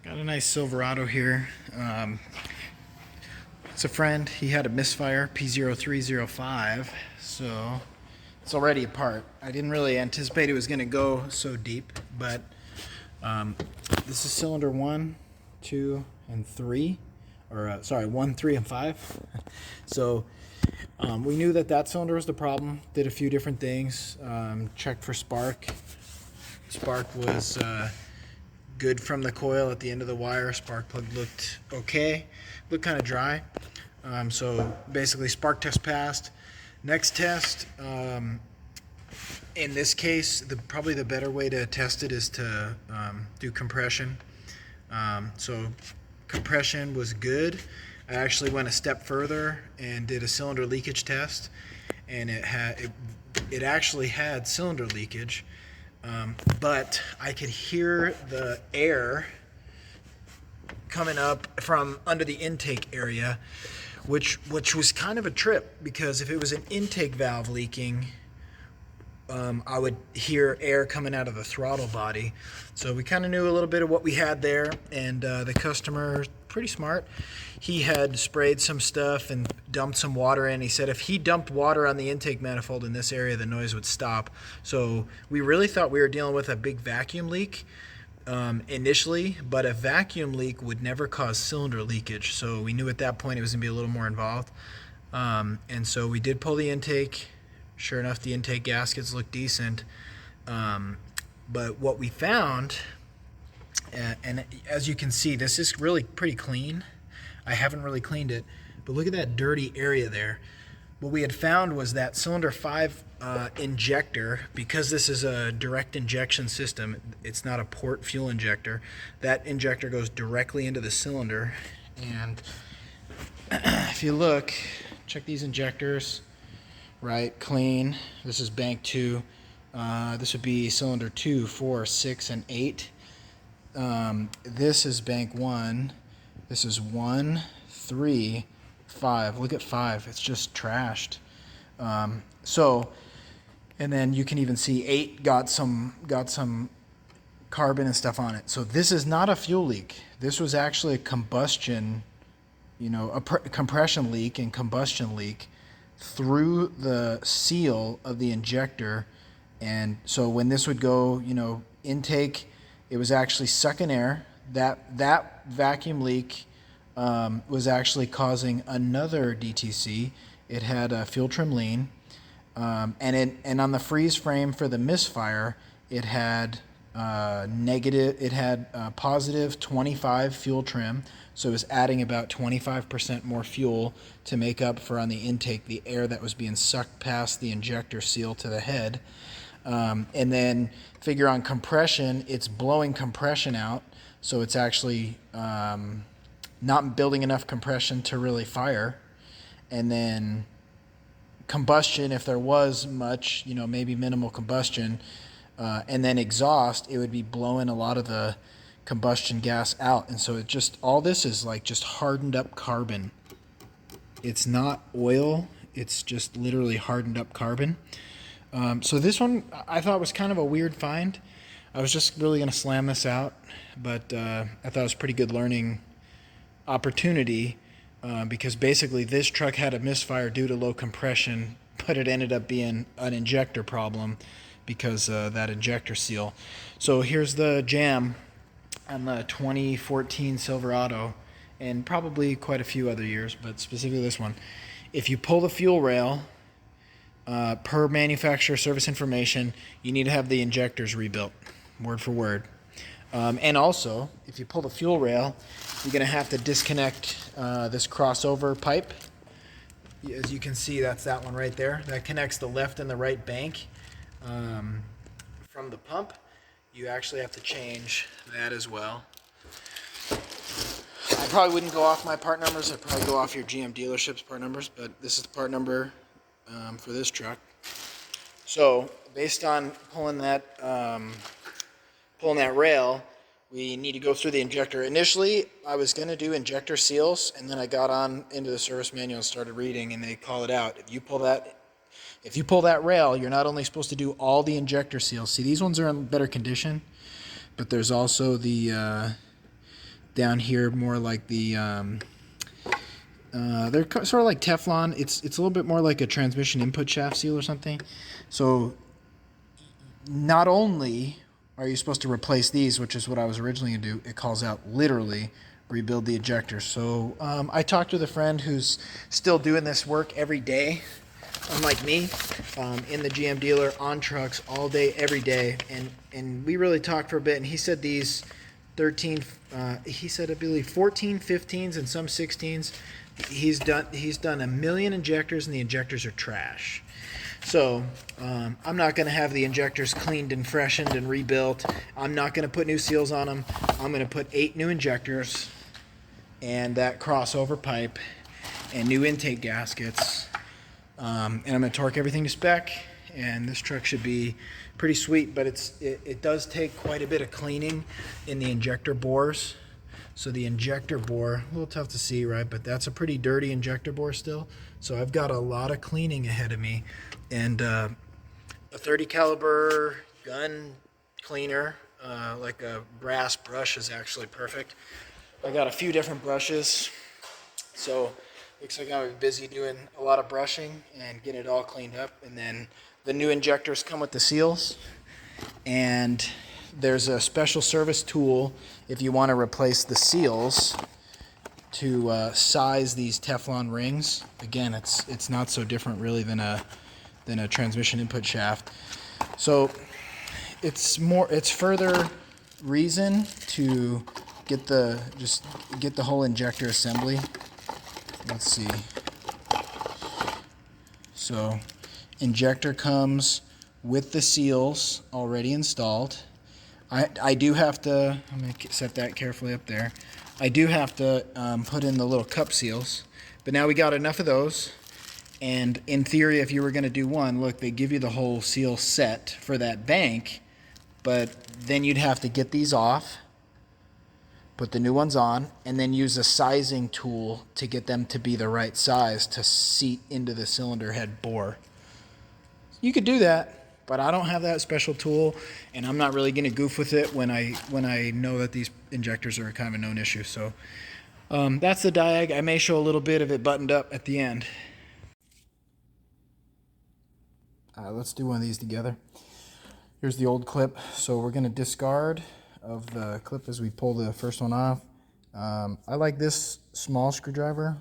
Got a nice Silverado here. It's a friend. He had a misfire, P0305, so it's already apart. I didn't really anticipate it was going to go so deep, but this is cylinder 1, 2, and 3, or sorry, 1, 3, and 5. So we knew that cylinder was the problem. Did a few different things. Checked for spark. Spark was good from the coil at the end of the wire. Spark plug looked okay. Looked kind of dry. So basically spark test passed. Next test, in this case, probably the better way to test it is to do compression. So compression was good. I actually went a step further and did a cylinder leakage test, and it actually had cylinder leakage, but I could hear the air coming up from under the intake area, which was kind of a trip, because if it was an intake valve leaking, I would hear air coming out of the throttle body. So we kind of knew a little bit of what we had there, and the customer, pretty smart, he had sprayed some stuff and dumped some water in. He said if he dumped water on the intake manifold in this area, the noise would stop. So we really thought we were dealing with a big vacuum leak initially, but a vacuum leak would never cause cylinder leakage. So we knew at that point it was going to be a little more involved. And so we did pull the intake. Sure enough, the intake gaskets look decent. But what we found, and as you can see, this is really pretty clean. I haven't really cleaned it, but look at that dirty area there. What we had found was that cylinder 5 injector, because this is a direct injection system, it's not a port fuel injector, that injector goes directly into the cylinder. And if you look, check these injectors, right, clean. This is bank 2. This would be cylinder 2, 4, 6, and 8. This is bank 1. This is 1, 3, 5. Look at 5. It's just trashed. And then you can even see 8 got some carbon and stuff on it. So this is not a fuel leak. This was actually a combustion, a compression leak and combustion leak through the seal of the injector. And so when this would go, intake, it was actually sucking air. That vacuum leak was actually causing another DTC. It had a fuel trim lean, and on the freeze frame for the misfire, it had positive 25 fuel trim. So it was adding about 25% more fuel to make up for, on the intake, the air that was being sucked past the injector seal to the head. And then figure on compression, it's blowing compression out, so it's actually not building enough compression to really fire. And then combustion, if there was much, maybe minimal combustion, and then exhaust, it would be blowing a lot of the combustion gas out. And so it just, all this is like just hardened up carbon. It's not oil, it's just literally hardened up carbon. So this one I thought was kind of a weird find. I was just really going to slam this out, but I thought it was a pretty good learning opportunity, because basically this truck had a misfire due to low compression, but it ended up being an injector problem because that injector seal. So here's the jam on the 2014 Silverado, and probably quite a few other years, but specifically this one. If you pull the fuel rail, per manufacturer service information, you need to have the injectors rebuilt, word for word. And also, if you pull the fuel rail, you're going to have to disconnect this crossover pipe. As you can see, that's that one right there. That connects the left and the right bank from the pump. You actually have to change that as well. I probably wouldn't go off my part numbers. I'd probably go off your GM dealership's part numbers, but this is the part number for this truck. So based on pulling that rail, we need to go through the injector. Initially, I was going to do injector seals, and then I got on into the service manual and started reading, and they call it out. If you pull that rail, you're not only supposed to do all the injector seals. See, these ones are in better condition, but there's also the down here more like the they're sort of like Teflon. It's a little bit more like a transmission input shaft seal or something. So not only are you supposed to replace these, which is what I was originally going to do, it calls out literally rebuild the injector. So I talked with a friend who's still doing this work every day, unlike me, in the GM dealer, on trucks, all day, every day. And we really talked for a bit, and he said these 13, he said I believe 14, 15s, and some 16s, he's done a million injectors, and the injectors are trash. So I'm not going to have the injectors cleaned and freshened and rebuilt. I'm not going to put new seals on them. I'm going to put 8 new injectors and that crossover pipe and new intake gaskets. And I'm going to torque everything to spec. And this truck should be pretty sweet, but it does take quite a bit of cleaning in the injector bores. So the injector bore, a little tough to see, right? But that's a pretty dirty injector bore still. So I've got a lot of cleaning ahead of me. And a 30 caliber gun cleaner, like a brass brush, is actually perfect. I got a few different brushes. So looks like I'm busy doing a lot of brushing and getting it all cleaned up. And then the new injectors come with the seals. And there's a special service tool if you want to replace the seals to size these Teflon rings. Again, it's not so different really than a transmission input shaft. So it's further reason to get the whole injector assembly. Let's see. So injector comes with the seals already installed. I do have to, I'm going to set that carefully up there. I do have to put in the little cup seals, but now we got enough of those. And in theory, if you were going to do one, look, they give you the whole seal set for that bank, but then you'd have to get these off, put the new ones on, and then use a sizing tool to get them to be the right size to seat into the cylinder head bore. You could do that, but I don't have that special tool, and I'm not really going to goof with it when I know that these injectors are kind of a known issue. So that's the diag. I may show a little bit of it buttoned up at the end. Let's do one of these together. Here's the old clip. So we're going to discard of the clip as we pull the first one off. I like this small screwdriver.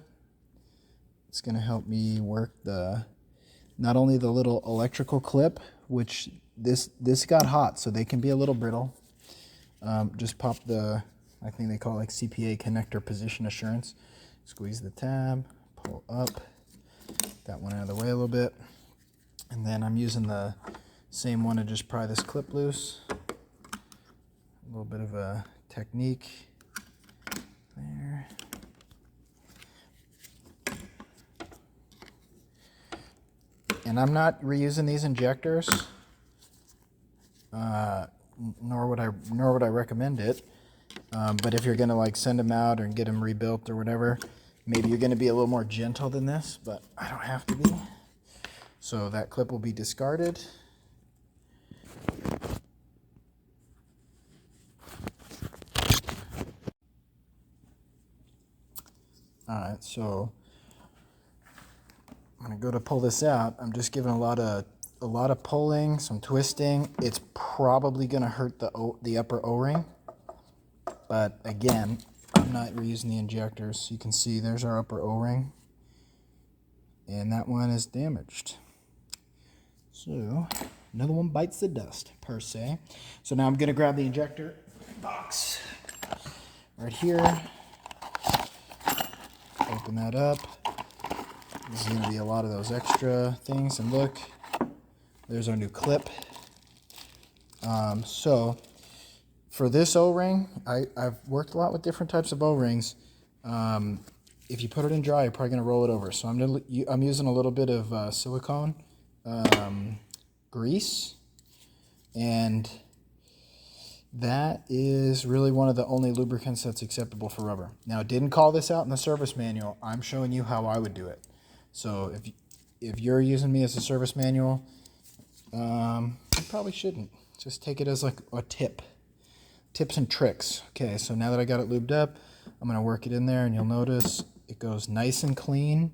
It's going to help me work not only the little electrical clip, which this got hot, so they can be a little brittle. Just pop I think they call it like CPA connector position assurance. Squeeze the tab, pull up, that one out of the way a little bit. And then I'm using the same one to just pry this clip loose. A little bit of a technique there. And I'm not reusing these injectors, nor would I recommend it. But if you're gonna like send them out or get them rebuilt or whatever, maybe you're gonna be a little more gentle than this. But I don't have to be. So that clip will be discarded. All right, so I'm gonna go to pull this out. I'm just giving a lot of pulling, some twisting. It's probably gonna hurt the upper O-ring, but again, I'm not reusing the injectors. You can see there's our upper O-ring, and that one is damaged. So another one bites the dust, per se. So now I'm gonna grab the injector box right here. Open that up. This is gonna be a lot of those extra things, and look, there's our new clip. So for this O-ring, I've worked a lot with different types of O-rings. If you put it in dry, you're probably gonna roll it over. So I'm using a little bit of silicone grease, and that is really one of the only lubricants that's acceptable for rubber. Now, it didn't call this out in the service manual. I'm showing you how I would do it. So if you're using me as a service manual, you probably shouldn't. Just take it as like a tip. tips and tricks. Okay, so now that I got it lubed up, I'm going to work it in there, and you'll notice it goes nice and clean.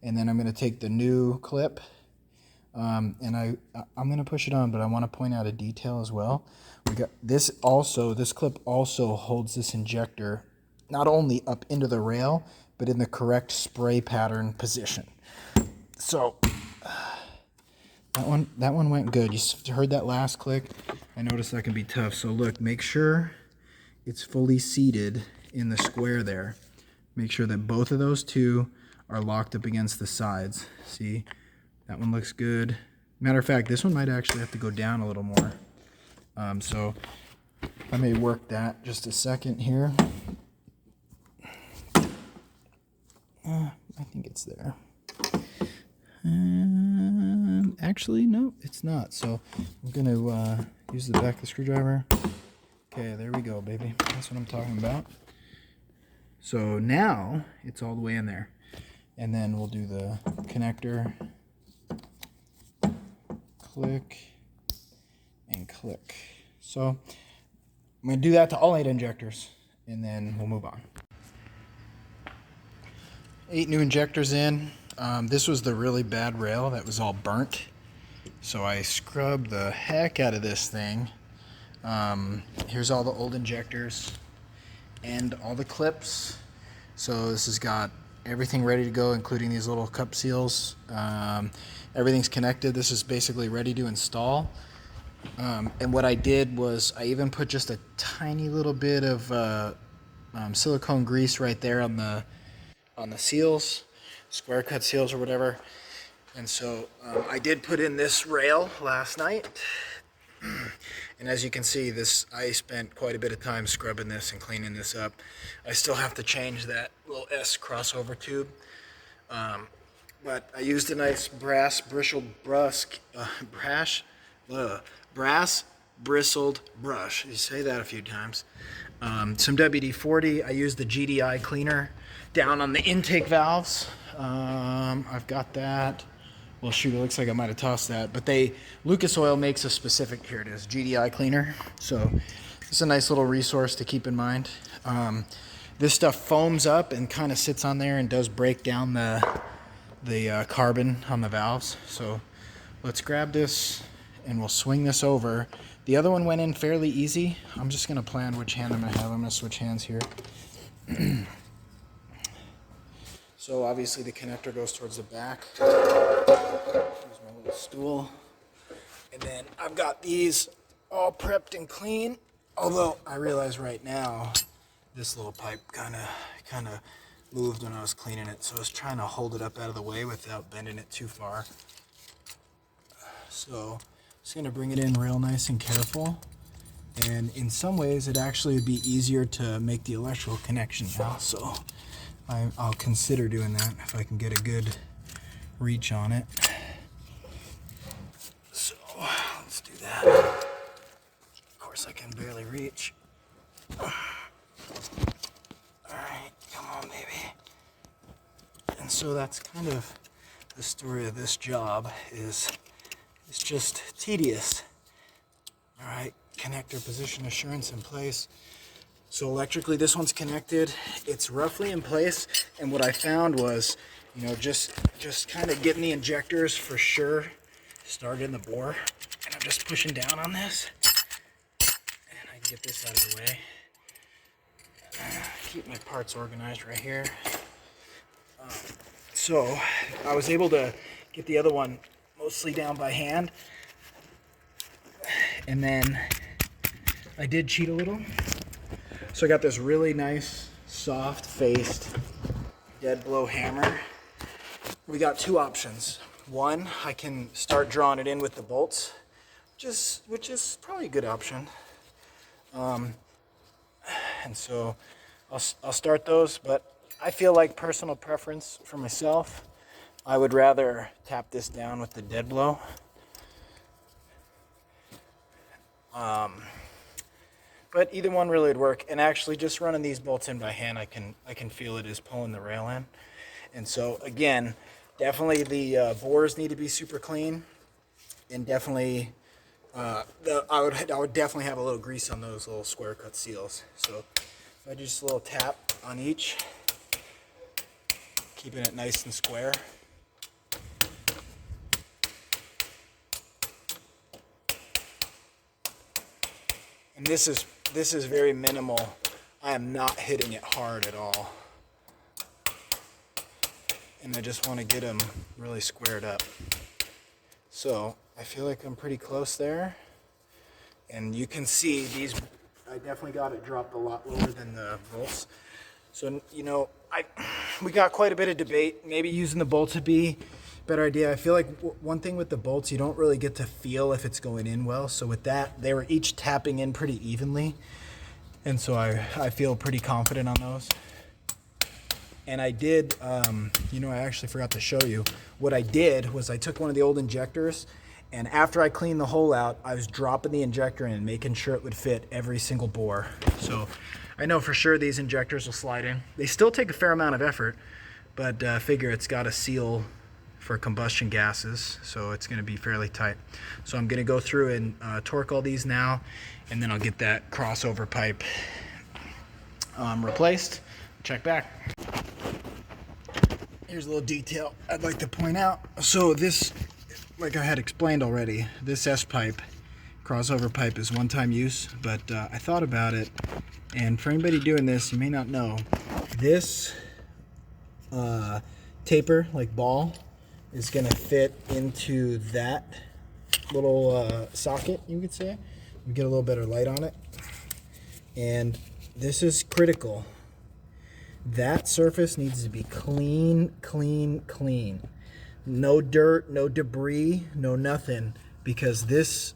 And then I'm going to take the new clip, and I'm going to push it on, but I want to point out a detail as well. We got this also. This clip also holds this injector not only up into the rail, but in the correct spray pattern position. So that one went good. You heard that last click? I noticed that can be tough. So look, make sure it's fully seated in the square there. Make sure that both of those two are locked up against the sides. See, that one looks good. Matter of fact, this one might actually have to go down a little more. So I may work that just a second here. I think it's there. Actually, no, it's not. So I'm going to use the back of the screwdriver. Okay, there we go, baby. That's what I'm talking about. So now it's all the way in there. And then we'll do the connector. Click and click. So I'm going to do that to all 8 injectors, and then we'll move on. 8 new injectors in. This was the really bad rail that was all burnt. So I scrubbed the heck out of this thing. Here's all the old injectors and all the clips. So this has got everything ready to go, including these little cup seals. Everything's connected. This is basically ready to install. And what I did was I even put just a tiny little bit of silicone grease right there on the seals, square cut seals or whatever. And so I did put in this rail last night. And as you can see, I spent quite a bit of time scrubbing this and cleaning this up. I still have to change that little S crossover tube. But I used a nice brass bristled brush. You say that a few times. Some WD-40. I used the GDI cleaner down on the intake valves. I've got that. Well, shoot, it looks like I might have tossed that. But Lucas Oil makes a specific, here it is, GDI cleaner. So it's a nice little resource to keep in mind. This stuff foams up and kind of sits on there and does break down the carbon on the valves. So let's grab this and we'll swing this over. The other one went in fairly easy. I'm just going to plan which hand I'm going to have. I'm going to switch hands here. So obviously the connector goes towards the back. Here's my little stool. And then I've got these all prepped and clean. Although I realize right now this little pipe kind of moved when I was cleaning it. So I was trying to hold it up out of the way without bending it too far. So I'm just going to bring it in real nice and careful. And in some ways it actually would be easier to make the electrical connection now. So I'll consider doing that if I can get a good reach on it. So let's do that. Of course I can barely reach. Alright, come on baby. And so that's kind of the story of this job is it's just tedious. Alright, connector position assurance in place. So electrically, this one's connected. It's roughly in place, and what I found was, just kind of getting the injectors for sure started in the bore, and I'm just pushing down on this, and I can get this out of the way. Keep my parts organized right here. So I was able to get the other one mostly down by hand, and then I did cheat a little. So I got this really nice, soft-faced dead blow hammer. We got 2 options. One, I can start drawing it in with the bolts, which is probably a good option. And so I'll start those, but I feel like personal preference for myself, I would rather tap this down with the dead blow. But either one really would work. And actually, just running these bolts in by hand, I can feel it is pulling the rail in. And so again, definitely the bores need to be super clean, and definitely I would definitely have a little grease on those little square cut seals. So if I do just a little tap on each, keeping it nice and square. And this is very minimal. I am not hitting it hard at all. And I just want to get them really squared up. So I feel like I'm pretty close there. And you can see these, I definitely got it dropped a lot lower than the bolts. So, you know, we got quite a bit of debate. Maybe using the bolts would be a better idea. I feel like one thing with the bolts, you don't really get to feel if it's going in well. So with that, they were each tapping in pretty evenly. And so I feel pretty confident on those. And I did, you know, I actually forgot to show you. What I did was I took one of the old injectors, and after I cleaned the hole out, I was dropping the injector in and making sure it would fit every single bore. So I know for sure these injectors will slide in. They still take a fair amount of effort, but figure it's got a seal for combustion gases, so it's going to be fairly tight. So I'm going to go through and torque all these now, and then I'll get that crossover pipe replaced. Check back. Here's a little detail I'd like to point out. So this, like I had explained already, this S-pipe, crossover pipe, is one-time use, but I thought about it, and for anybody doing this, you may not know, this taper, like ball, is going to fit into that little socket, you could say. We get a little better light on it. And this is critical. That surface needs to be clean, clean, clean. No dirt, no debris, no nothing, because this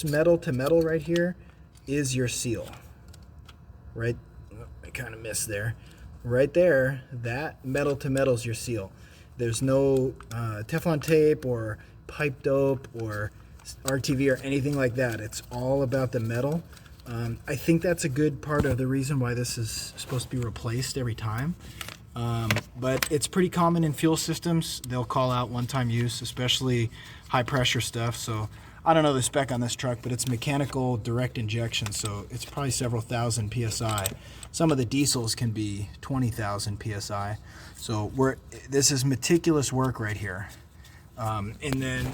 metal to metal right here is your seal. Right, I kind of missed there. Right there, that metal to metal is your seal. There's no Teflon tape or pipe dope or RTV or anything like that. It's all about the metal. I think that's a good part of the reason why this is supposed to be replaced every time. But it's pretty common in fuel systems. They'll call out one-time use, especially high pressure stuff. So I don't know the spec on this truck, but it's mechanical direct injection, so it's probably several thousand PSI. Some of the diesels can be 20,000 PSI. So this is meticulous work right here. And then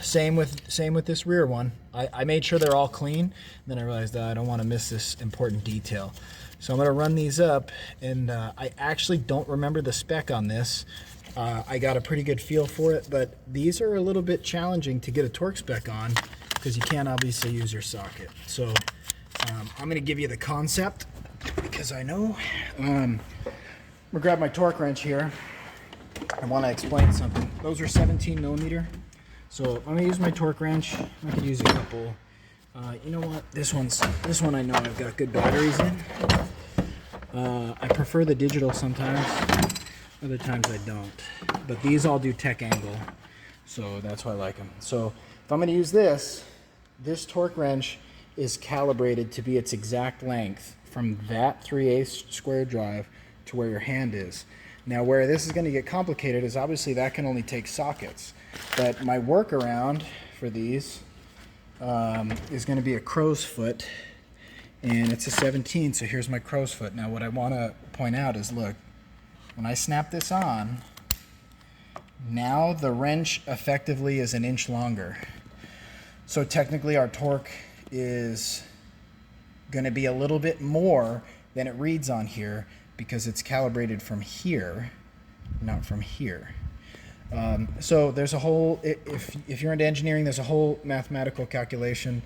same with this rear one. I made sure they're all clean. Then I realized that I don't want to miss this important detail. So I'm going to run these up, and I actually don't remember the spec on this. I got a pretty good feel for it, but these are a little bit challenging to get a torque spec on because you can't obviously use your socket. So I'm going to give you the concept because I know. I'm going to grab my torque wrench here. I want to explain something. Those are 17 millimeter. So I'm going to use my torque wrench. I could use a couple. You know what? This one I know I've got good batteries in. I prefer the digital sometimes. Other times I don't. But these all do tech angle. So that's why I like them. So if I'm going to use this torque wrench is calibrated to be its exact length from that 3/8 square drive to where your hand is. Now where this is going to get complicated is obviously that can only take sockets. But my workaround for these is going to be a crow's foot, and it's a 17, so here's my crow's foot. Now what I want to point out is, look, when I snap this on, now the wrench effectively is an inch longer. So technically our torque is going to be a little bit more than it reads on here because it's calibrated from here, not from here. So there's a whole, if you're into engineering, there's a whole mathematical calculation.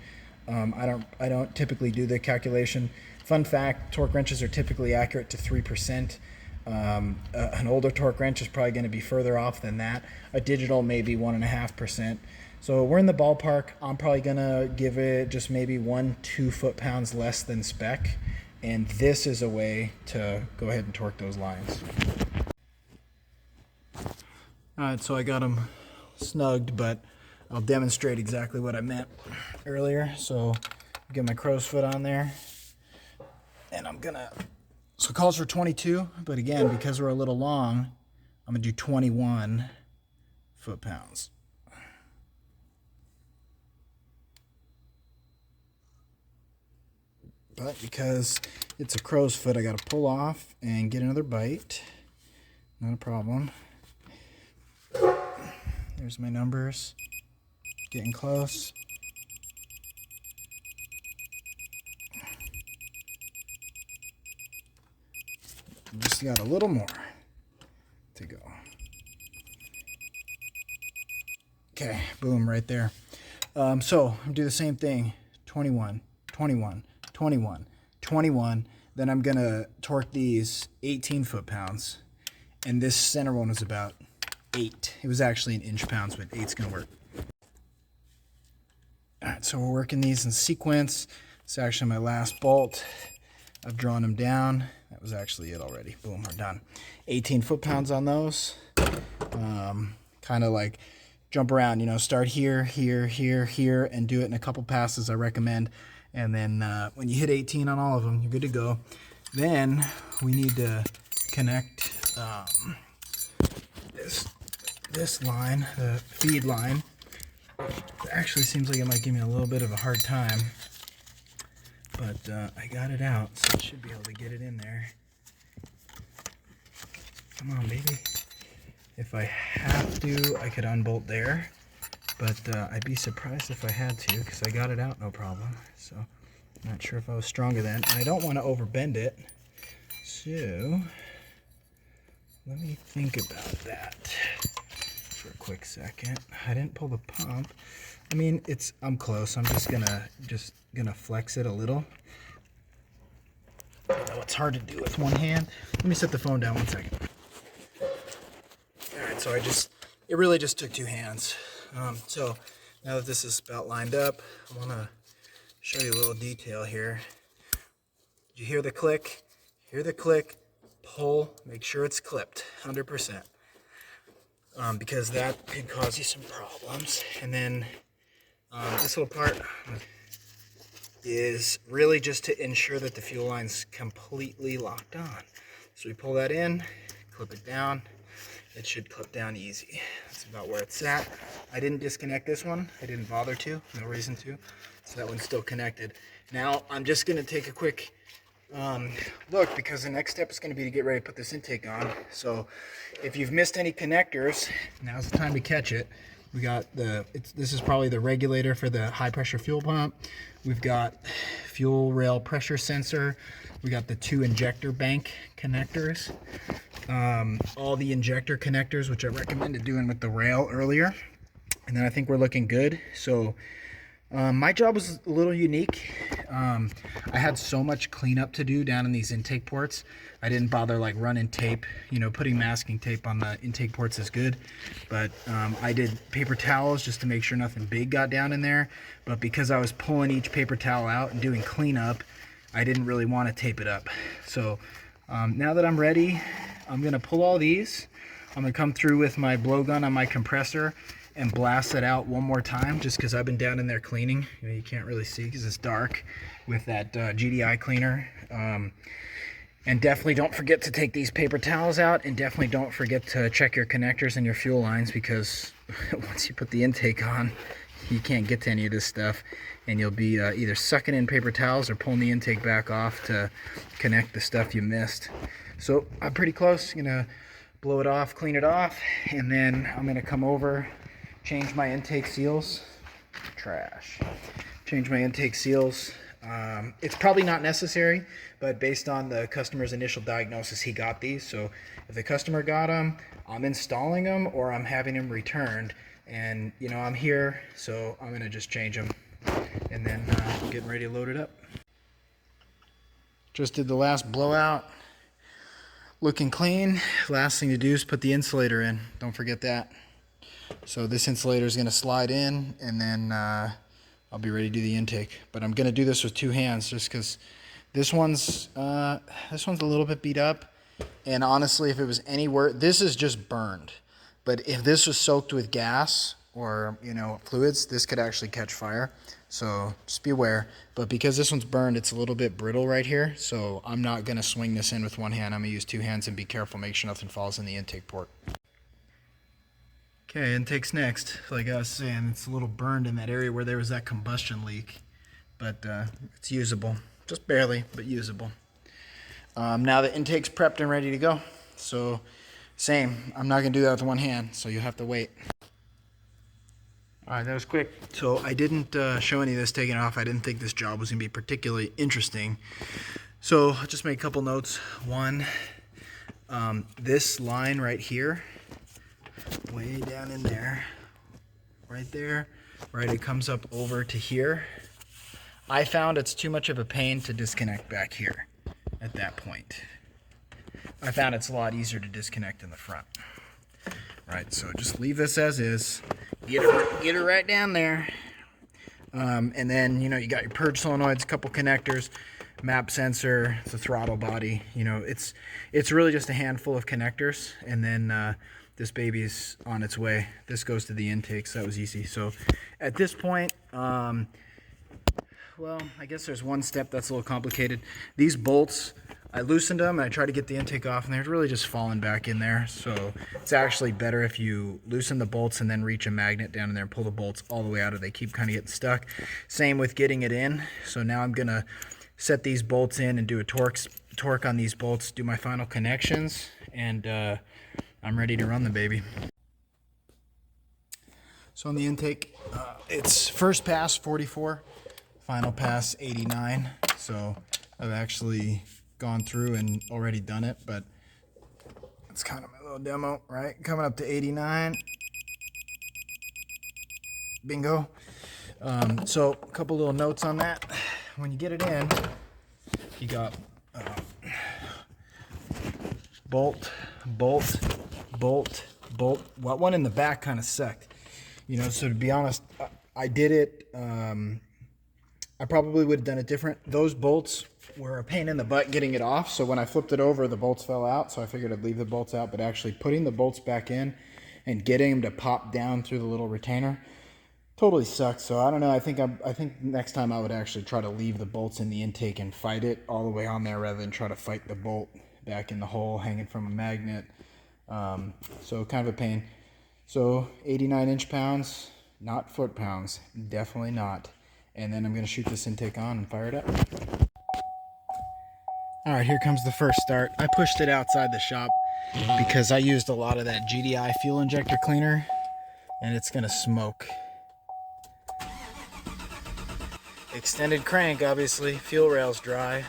I don't typically do the calculation. Fun fact, torque wrenches are typically accurate to 3%. An older torque wrench is probably going to be further off than that. A digital maybe 1.5%. So we're in the ballpark. I'm probably going to give it just maybe 1-2 foot-pounds less than spec. And this is a way to go ahead and torque those lines. Alright, so I got them snugged, but I'll demonstrate exactly what I meant earlier. So get my crow's foot on there, and I'm gonna, so it calls for 22, but again, because we're a little long, I'm gonna do 21 foot-pounds. But because it's a crow's foot, I got to pull off and get another bite. Not a problem. There's my numbers. Getting close. Just got a little more to go. Okay, boom, right there. So I'm do the same thing. 21, 21, 21, 21. Then I'm gonna torque these 18 foot-pounds. And this center one was about 8. It was actually in inch-pounds, but 8's gonna work. All right, so we're working these in sequence. It's actually my last bolt. I've drawn them down. That was actually it already. Boom, we're done. 18 foot-pounds on those. Kind of like jump around, you know, start here, here, here, here, and do it in a couple passes, I recommend. And then when you hit 18 on all of them, you're good to go. Then we need to connect this line, the feed line. It actually seems like it might give me a little bit of a hard time, but I got it out, so I should be able to get it in there. Come on, baby. If I have to, I could unbolt there, but I'd be surprised if I had to, because I got it out no problem. So I'm not sure if I was stronger then, and I don't want to overbend it. So let me think about that for a quick second. I didn't pull the pump. I mean, I'm close. I'm just gonna flex it a little. I know it's hard to do with one hand. Let me set the phone down 1 second. All right, so it really just took 2 hands. So now that this is about lined up, I want to show you a little detail here. Did you hear the click? Hear the click, pull, make sure it's clipped, 100%. Because that could cause you some problems. And then this little part is really just to ensure that the fuel line's completely locked on. So we pull that in, clip it down. It should clip down easy. That's about where it's at. I didn't disconnect this one. I didn't bother to, no reason to. So that one's still connected. Now I'm just gonna take a quick look, because the next step is going to be to get ready to put this intake on. So if you've missed any connectors, now's the time to catch it. We got this is probably the regulator for the high pressure fuel pump. We've got fuel rail pressure sensor. We got the 2 injector bank connectors. All the injector connectors, which I recommended doing with the rail earlier. And then I think we're looking good. So my job was a little unique. I had so much cleanup to do down in these intake ports. I didn't bother like running tape. You know, putting masking tape on the intake ports is good, but I did paper towels just to make sure nothing big got down in there. But because I was pulling each paper towel out and doing cleanup, I didn't really want to tape it up. So now that I'm ready, I'm gonna pull all these. I'm gonna come through with my blowgun on my compressor and blast it out one more time, just because I've been down in there cleaning. You can't really see because it's dark with that GDI cleaner. And definitely don't forget to take these paper towels out, and definitely don't forget to check your connectors and your fuel lines, because once you put the intake on, you can't get to any of this stuff, and you'll be either sucking in paper towels or pulling the intake back off to connect the stuff you missed. So I'm pretty close. I'm gonna blow it off, clean it off, and then I'm gonna come over, change my intake seals. Trash. Change my intake seals. It's probably not necessary, but based on the customer's initial diagnosis, he got these. So if the customer got them, I'm installing them or I'm having them returned. And you know, I'm here, so I'm gonna just change them, and then getting ready to load it up. Just did the last blowout. Looking clean. Last thing to do is put the insulator in. Don't forget that. So this insulator is going to slide in, and then I'll be ready to do the intake. But I'm going to do this with 2 hands, just because this one's a little bit beat up. And honestly, if it was anywhere, this is just burned. But if this was soaked with gas or fluids, this could actually catch fire. So just be aware. But because this one's burned, it's a little bit brittle right here. So I'm not going to swing this in with 1 hand. I'm going to use 2 hands and be careful. Make sure nothing falls in the intake port. Okay, intake's next. Like I was saying, it's a little burned in that area where there was that combustion leak. But it's usable. just barely, but usable. Now the intake's prepped and ready to go. So same, I'm not gonna do that with one hand, so you'll have to wait. All right, that was quick. So I didn't show any of this taking off. I didn't think this job was gonna be particularly interesting. So I'll just make a couple notes. One, this line right here, way down in there, right there, right, it comes up over to here. I found it's too much of a pain to disconnect back here at that point. I found it's a lot easier to disconnect in the front. Right, so just leave this as is. Get her right down there. And then, you know, you got your purge solenoids, a couple connectors, map sensor, the throttle body. You know, it's really just a handful of connectors. And then this baby's on its way. This goes to the intake, so that was easy. So at this point, well, I guess there's one step that's a little complicated. These bolts, I loosened them and I tried to get the intake off, and they're really just falling back in there. So it's actually better if you loosen the bolts and then reach a magnet down in there and pull the bolts all the way out, or they keep kind of getting stuck. Same with getting it in. So now I'm gonna set these bolts in and do a torque on these bolts, do my final connections, and I'm ready to run the baby. So on the intake, it's first pass 44, final pass 89. So I've actually gone through and already done it, but it's kind of my little demo, right? Coming up to 89. Bingo. So a couple little notes on that. When you get it in, you got bolt, bolt, bolt, bolt. Well, one in the back kind of sucked, you know, so to be honest, I did it, I probably would have done it different. Those bolts were a pain in the butt getting it off, so when I flipped it over, the bolts fell out, so I figured I'd leave the bolts out, but actually putting the bolts back in and getting them to pop down through the little retainer totally sucked. So I don't know, I think next time I would actually try to leave the bolts in the intake and fight it all the way on there rather than try to fight the bolt back in the hole hanging from a magnet. So kind of a pain. So 89 inch-pounds, not foot-pounds, definitely not. And then I'm going to shoot this intake on and fire it up. All right, here comes the first start. I pushed it outside the shop because I used a lot of that GDI fuel injector cleaner, and it's going to smoke. Extended crank, obviously. Fuel rail's dry.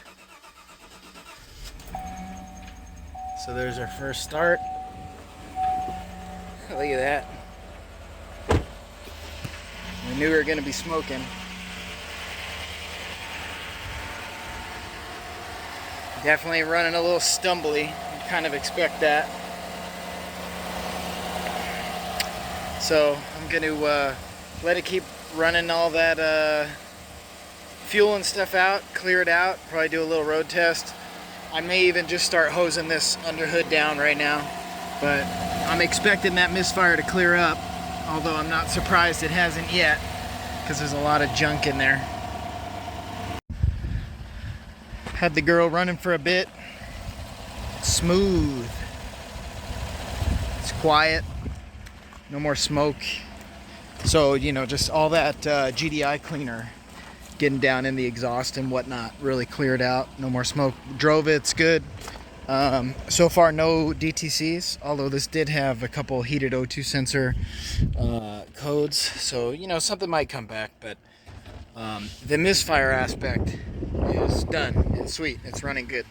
So there's our first start. Look at that. We knew we were going to be smoking. Definitely running a little stumbly. You kind of expect that. So I'm going to let it keep running all that fuel and stuff out, clear it out, probably do a little road test. I may even just start hosing this underhood down right now, but I'm expecting that misfire to clear up, although I'm not surprised it hasn't yet because there's a lot of junk in there. Had the girl running for a bit. Smooth. It's quiet. No more smoke. So, you know, just all that GDI cleaner getting down in the exhaust and whatnot really cleared out. No more smoke. Drove it, it's good. So far no DTCs, although this did have a couple heated O2 sensor codes. So, you know, something might come back, but the misfire aspect is done. It's sweet. It's running good.